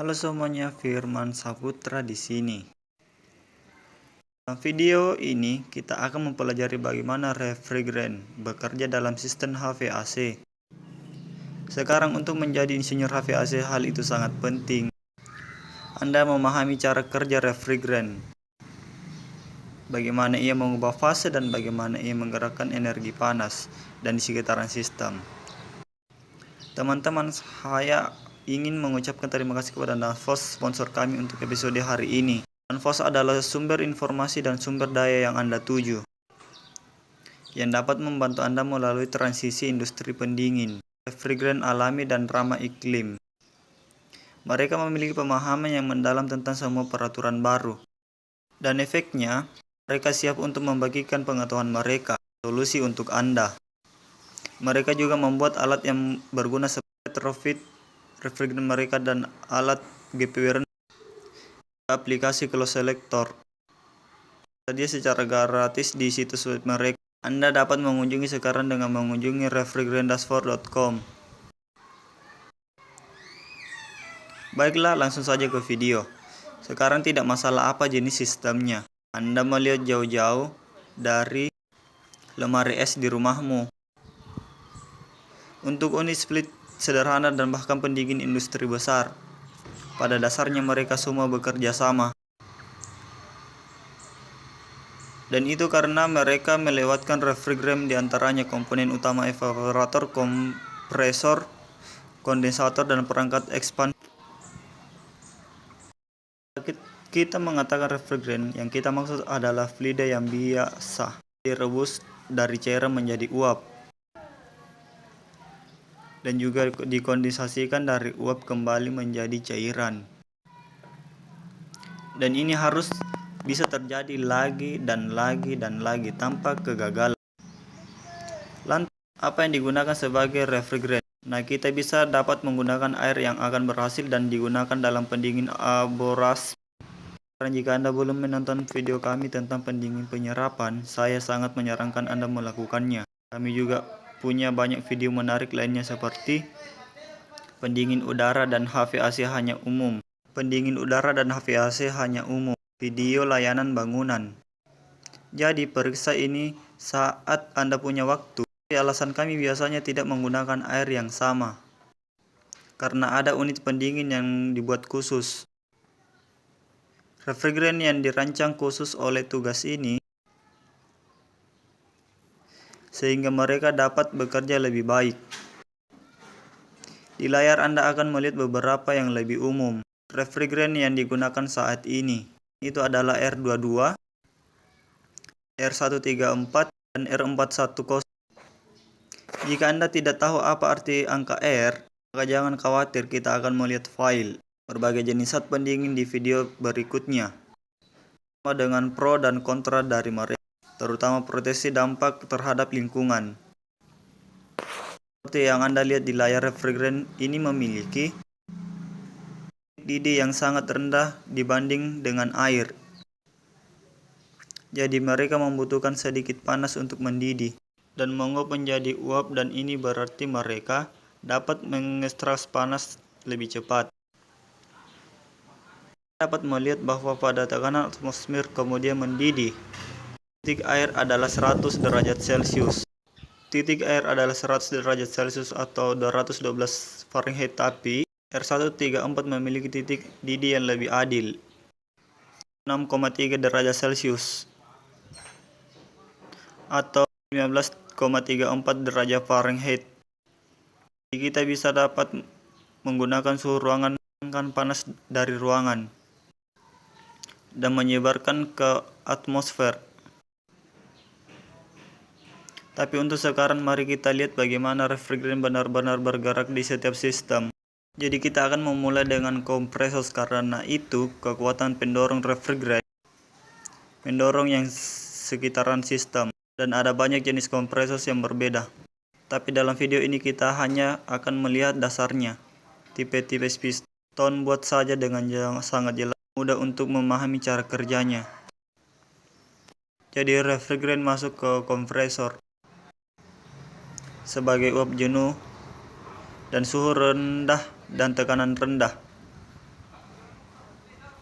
Halo semuanya, Firman Saputra di sini. Dalam video ini kita akan mempelajari bagaimana refrigerant bekerja dalam sistem HV AC. Sekarang untuk menjadi insinyur HV AC hal itu sangat penting. Anda memahami cara kerja refrigerant, bagaimana ia mengubah fase dan bagaimana ia menggerakkan energi panas dan di sekitaran sistem. Teman-teman, saya ingin mengucapkan terima kasih kepada Danfoss, sponsor kami untuk episode hari ini. Danfoss adalah sumber informasi dan sumber daya yang Anda tuju, yang dapat membantu Anda melalui transisi industri pendingin, refrigerant alami dan ramah iklim. Mereka memiliki pemahaman yang mendalam tentang semua peraturan baru, dan efeknya, mereka siap untuk membagikan pengetahuan mereka, solusi untuk Anda. Mereka juga membuat alat yang berguna seperti retrofit refrigerant mereka dan alat GPWR aplikasi close selector tersedia secara gratis di situs web mereka. Anda dapat mengunjungi sekarang dengan mengunjungi refrigerantdashboard.com. Baiklah, langsung saja ke video. Sekarang tidak masalah apa jenis sistemnya. Anda melihat jauh-jauh dari lemari es di rumahmu. Untuk unit split sederhana dan bahkan pendingin industri besar, pada dasarnya mereka semua bekerja sama. Dan itu karena mereka melewatkan refrigerant diantaranya komponen utama evaporator, kompresor, kondensator, dan perangkat ekspansi. Kita mengatakan refrigerant, yang kita maksud adalah fluida yang biasa direbus dari cairan menjadi uap dan juga dikondensasikan dari uap kembali menjadi cairan. Dan ini harus bisa terjadi lagi dan lagi dan lagi tanpa kegagalan. Lantas, apa yang digunakan sebagai refrigerant? Nah, kita bisa dapat menggunakan air yang akan berhasil dan digunakan dalam pendingin aborasi. Jika Anda belum menonton video kami tentang pendingin penyerapan, saya sangat menyarankan Anda melakukannya. Kami juga punya banyak video menarik lainnya seperti pendingin udara dan HVAC hanya umum, pendingin udara dan HVAC hanya umum, video layanan bangunan. Jadi periksa ini saat Anda punya waktu. Alasan kami biasanya tidak menggunakan air yang sama, karena ada unit pendingin yang dibuat khusus. Refrigerant yang dirancang khusus oleh tugas ini, sehingga mereka dapat bekerja lebih baik. Di layar Anda akan melihat beberapa yang lebih umum. Refrigerant yang digunakan saat ini itu adalah R22, R134, dan R410. Jika Anda tidak tahu apa arti angka R, maka jangan khawatir, kita akan melihat file berbagai jenis zat pendingin di video berikutnya, dengan pro dan kontra dari mereka, terutama proteksi dampak terhadap lingkungan. Seperti yang Anda lihat di layar, refrigerant ini memiliki didih yang sangat rendah dibanding dengan air. Jadi mereka membutuhkan sedikit panas untuk mendidih dan menguap menjadi uap, dan ini berarti mereka dapat mengekstrak panas lebih cepat. Dapat melihat bahwa pada tekanan atmosfer kemudian mendidih. Titik air adalah 100 derajat Celcius. Titik air adalah 100 derajat Celcius atau 212 Fahrenheit, tapi R134 memiliki titik didih yang lebih adil, 6,3 derajat Celcius atau 19,34 derajat Fahrenheit. Jadi kita bisa dapat menggunakan suhu ruangan panas dari ruangan dan menyebarkan ke atmosfer. Tapi untuk sekarang mari kita lihat bagaimana refrigerant benar-benar bergerak di setiap sistem. Jadi kita akan memulai dengan kompresor, karena itu kekuatan pendorong refrigerant mendorong yang sekitaran sistem, dan ada banyak jenis kompresor yang berbeda. Tapi dalam video ini kita hanya akan melihat dasarnya. Tipe-tipe piston buat saja dengan sangat jelas, mudah untuk memahami cara kerjanya. Jadi refrigerant masuk ke kompresor sebagai uap jenuh dan suhu rendah dan tekanan rendah.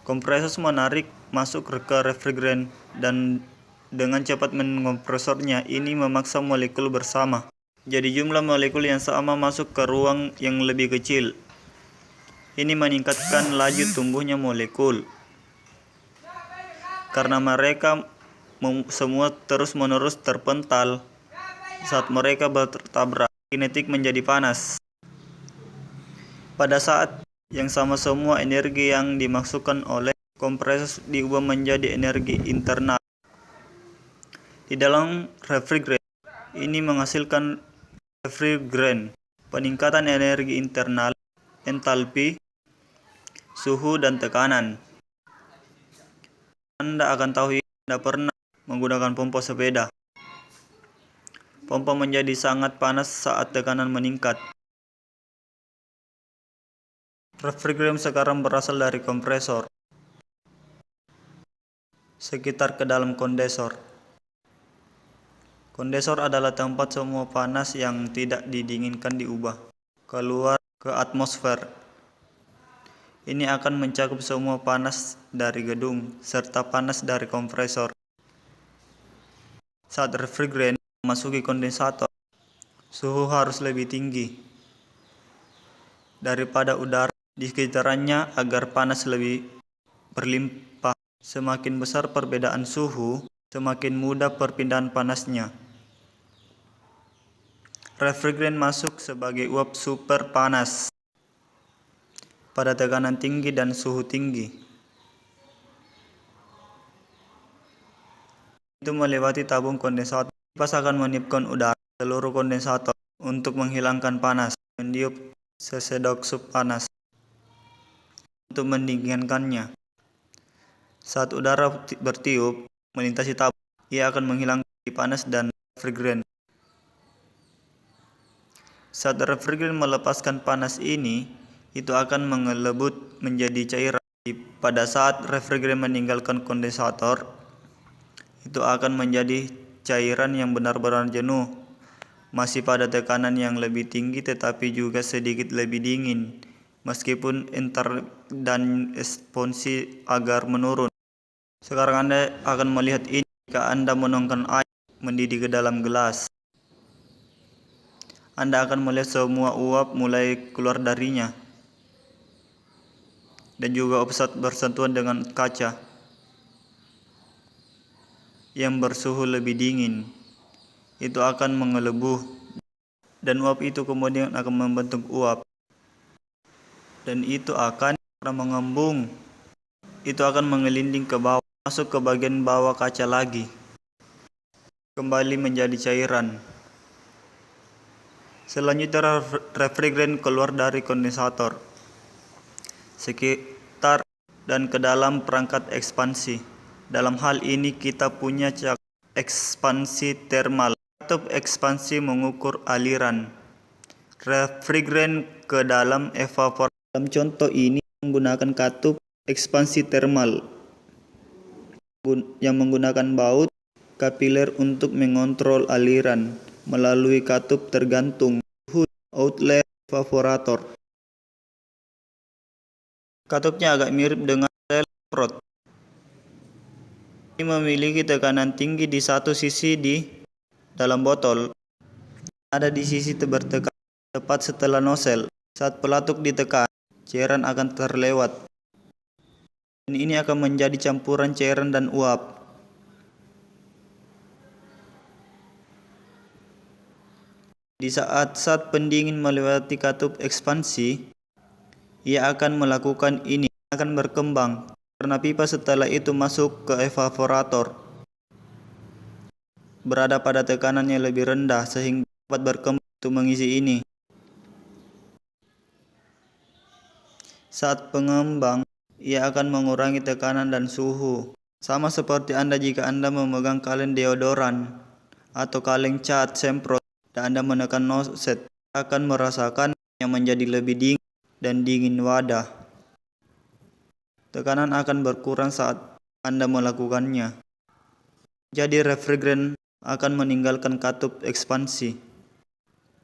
Kompresor menarik masuk ke refrigeran dan dengan cepat mengompresornya. Ini memaksa molekul bersama. Jadi jumlah molekul yang sama masuk ke ruang yang lebih kecil. Ini meningkatkan laju tumbuhnya molekul. Karena mereka semua terus-menerus terpental saat mereka bertabrak, kinetik menjadi panas. Pada saat yang sama semua energi yang dimasukkan oleh kompresor diubah menjadi energi internal. Di dalam refrigeran, ini menghasilkan refrigeran, peningkatan energi internal, entalpi, suhu, dan tekanan. Anda akan tahu Anda pernah menggunakan pompa sepeda. Pompa menjadi sangat panas saat tekanan meningkat. Refrigeran sekarang berasal dari kompresor, sekitar ke dalam kondensor. Kondensor adalah tempat semua panas yang tidak didinginkan diubah keluar ke atmosfer. Ini akan mencakup semua panas dari gedung serta panas dari kompresor. Saat refrigeran memasuki kondensator, suhu harus lebih tinggi daripada udara di sekitarnya agar panas lebih berlimpah. Semakin besar perbedaan suhu, semakin mudah perpindahan panasnya. Refrigeran masuk sebagai uap super panas pada tekanan tinggi dan suhu tinggi. Itu melewati tabung kondensator. Kipas akan meniupkan udara ke seluruh kondensator untuk menghilangkan panas, meniup sesedok sup panas untuk mendinginkannya. Saat udara bertiup melintasi tabung, ia akan menghilangkan panas dan refrigeran. Saat refrigeran melepaskan panas ini, itu akan mengelebut menjadi cairan. Pada saat refrigeran meninggalkan kondensator, itu akan menjadi cairan yang benar-benar jenuh, masih pada tekanan yang lebih tinggi tetapi juga sedikit lebih dingin, meskipun entar dan ekspansi agar menurun. Sekarang Anda akan melihat ini jika Anda menuangkan air mendidih ke dalam gelas. Anda akan melihat semua uap mulai keluar darinya, dan juga saat bersentuhan dengan kaca yang bersuhu lebih dingin, itu akan mengelebuh, dan uap itu kemudian akan membentuk uap, dan itu akan mengembung, itu akan mengelinding ke bawah, masuk ke bagian bawah kaca lagi, kembali menjadi cairan. Selanjutnya refrigeran keluar dari kondensator, sekitar dan ke dalam perangkat ekspansi. Dalam hal ini kita punya ekspansi termal. Katup ekspansi mengukur aliran refrigeran ke dalam evaporator. Dalam contoh ini menggunakan katup ekspansi termal yang menggunakan baut kapiler untuk mengontrol aliran melalui katup tergantung suhu outlet evaporator. Katupnya agak mirip dengan sel semprot. Ini memiliki tekanan tinggi di satu sisi di dalam botol, ada di sisi bertekan tepat setelah nozzle. Saat pelatuk ditekan, cairan akan terlewat, dan ini akan menjadi campuran cairan dan uap. Di saat pendingin melewati katup ekspansi, ia akan melakukan ini, akan berkembang karena pipa setelah itu masuk ke evaporator, berada pada tekanan yang lebih rendah sehingga dapat berkembang untuk mengisi ini. Saat pengembang, ia akan mengurangi tekanan dan suhu. Sama seperti Anda jika Anda memegang kaleng deodoran atau kaleng cat semprot dan Anda menekan nozzle, akan merasakan yang menjadi lebih dingin dan dingin wadah. Tekanan akan berkurang saat Anda melakukannya. Jadi refrigeran akan meninggalkan katup ekspansi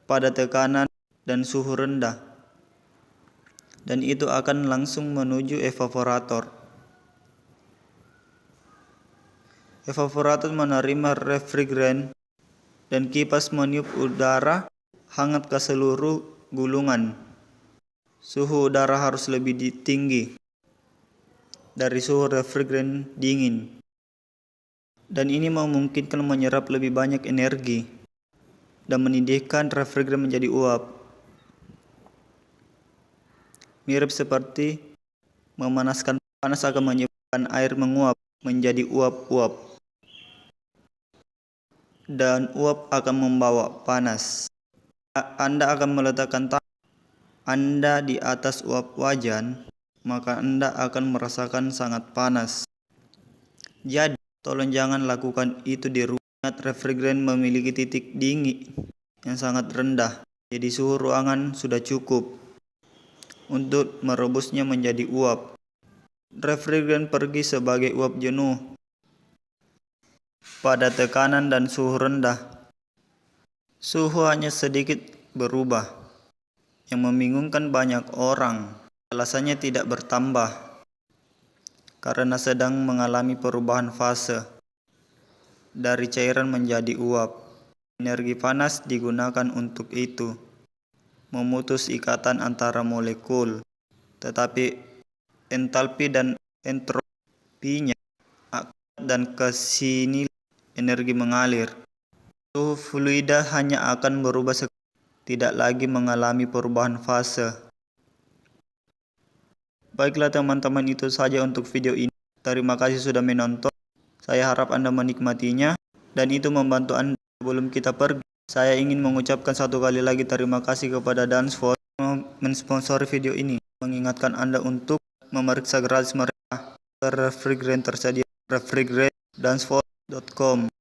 pada tekanan dan suhu rendah, dan itu akan langsung menuju evaporator. Evaporator menerima refrigeran dan kipas meniup udara hangat ke seluruh gulungan. Suhu udara harus lebih tinggi dari suhu refrigeran dingin, dan ini memungkinkan menyerap lebih banyak energi dan mendidihkan refrigeran menjadi uap. Mirip seperti memanaskan panas akan menyebabkan air menguap menjadi uap-uap, dan uap akan membawa panas. Anda akan meletakkan tangan Anda di atas uap wajan, maka Anda akan merasakan sangat panas. Jadi, tolong jangan lakukan itu di rumah. Refrigeran memiliki titik dingin yang sangat rendah, jadi suhu ruangan sudah cukup untuk merebusnya menjadi uap. Refrigeran pergi sebagai uap jenuh pada tekanan dan suhu rendah. Suhu hanya sedikit berubah, yang membingungkan banyak orang. Alasannya tidak bertambah karena sedang mengalami perubahan fase dari cairan menjadi uap. Energi panas digunakan untuk itu, memutus ikatan antara molekul, tetapi entalpi dan entropinya dan kesini energi mengalir. Suhu fluida hanya akan berubah tidak lagi mengalami perubahan fase. Baiklah teman-teman, itu saja untuk video ini. Terima kasih sudah menonton. Saya harap Anda menikmatinya dan itu membantu Anda. Sebelum kita pergi, saya ingin mengucapkan satu kali lagi terima kasih kepada Danfoss yang mensponsori video ini. Mengingatkan Anda untuk memeriksa gratis mereka refrigeran tersedia refrigeran danfoss.com.